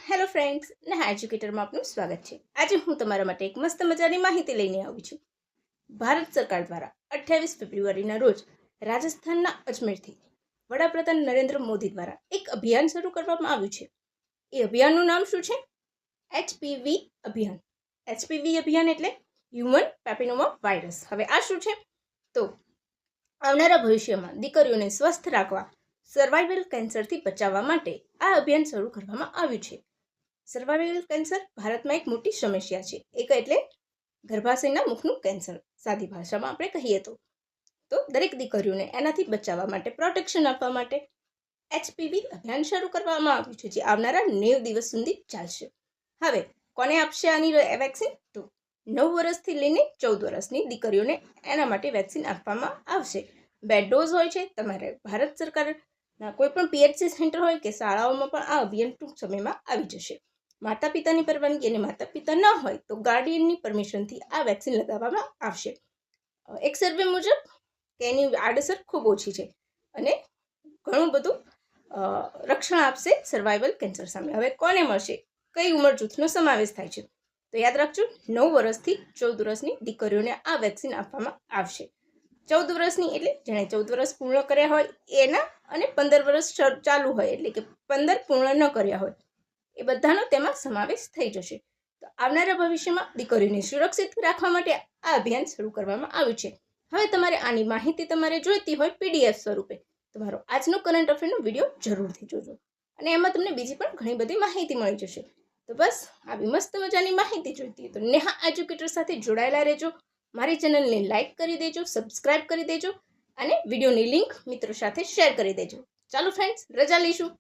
Hello friends, Neha એજ્યુકેટરમાં આપનું સ્વાગત છે। આજે હું તમારા માટે એક મસ્ત મજાની માહિતી લઈને આવી છું। ભારત સરકાર દ્વારા 28 ફેબ્રુઆરીના રોજ રાજસ્થાનના અજમેરથી વડાપ્રધાન નરેન્દ્ર મોદી દ્વારા એક અભિયાન શરૂ કરવામાં આવ્યું છે। એ અભિયાનનું નામ શું છે? HPV અભિયાન। HPV અભિયાન એટલે હ્યુમન પેપિલોમા વાયરસ। હવે આ શું છે? તો આવનારા ભવિષ્યમાં દીકરીઓને સ્વસ્થ રાખવા, સર્વાઇવલ કેન્સરથી બચાવવા માટે આ અભિયાન શરૂ કરવામાં આવ્યું છે। સર્વાઇવલ કેન્સર ભારતમાં એક મોટી સમસ્યા છે। એક એટલે ગર્ભાશયના મુખનું કેન્સર, સાદી ભાષામાં આપણે કહીએ તો દરેક દીકરીઓને એનાથી બચાવવા માટે, પ્રોટેક્શન આપવા માટે HPV અભિયાન શરૂ કરવામાં આવ્યું છે, જે આવનારા 90 દિવસ સુધી ચાલશે। હવે કોને આપશે આની વેક્સિન? તો 9 વર્ષથી લઈને 14 વર્ષની દીકરીઓને એના માટે વેક્સિન આપવામાં આવશે। 2 ડોઝ હોય છે। તમારે ભારત સરકારના કોઈ પણ PHC સેન્ટર હોય કે શાળાઓમાં પણ આ અભિયાન ટૂંક સમયમાં આવી જશે। માતા પિતાની પરવાનગી અને માતા પિતા ન હોય તો ગાર્ડિયનની પરમિશનથી આ વેક્સિન લગાવવામાં આવશે। એક સર્વે મુજબ કે એની આડઅસર ખૂબ ઓછી છે અને ઘણું બધું રક્ષણ આપશે સર્વાઇવલ કેન્સર સામે। હવે કોને મળશે? કઈ ઉંમર જૂથનો સમાવેશ થાય છે? તો યાદ રાખજો, 9 વર્ષથી 14 વર્ષની દીકરીઓને આ વેક્સિન આપવામાં આવશે। 14 વર્ષની એટલે જેણે 14 વર્ષ પૂર્ણ કર્યા હોય એના, અને 15 વર્ષ ચાલુ હોય એટલે કે 15 પૂર્ણ ન કર્યા હોય એ બધાનો તેમાં સમાવેશ થઈ જશે। તો આવનારા ભવિષ્યમાં દીકરીઓને સુરક્ષિત રાખવા માટે આ અભિયાન શરૂ કરવામાં આવ્યું છે। હવે તમારે આની માહિતી જોઈતી હોય PDF સ્વરૂપે, તમારો આજનો કરંટ અફેરનો વિડીયો જરૂરથી જોજો અને એમાં તમને બીજી પણ ઘણી બધી માહિતી મળી જશે। તો બસ આવી મસ્ત મજાની માહિતી જોઈતી હોય તો નેહા એજ્યુકેટર સાથે જોડાયેલા રહેજો। મારી ચેનલને લાઇક કરી દેજો, સબસ્ક્રાઇબ કરી દેજો અને વિડીયોની લિંક મિત્રો સાથે શેર કરી દેજો। ચાલો ફ્રેન્ડ્સ, રજા લઈશું।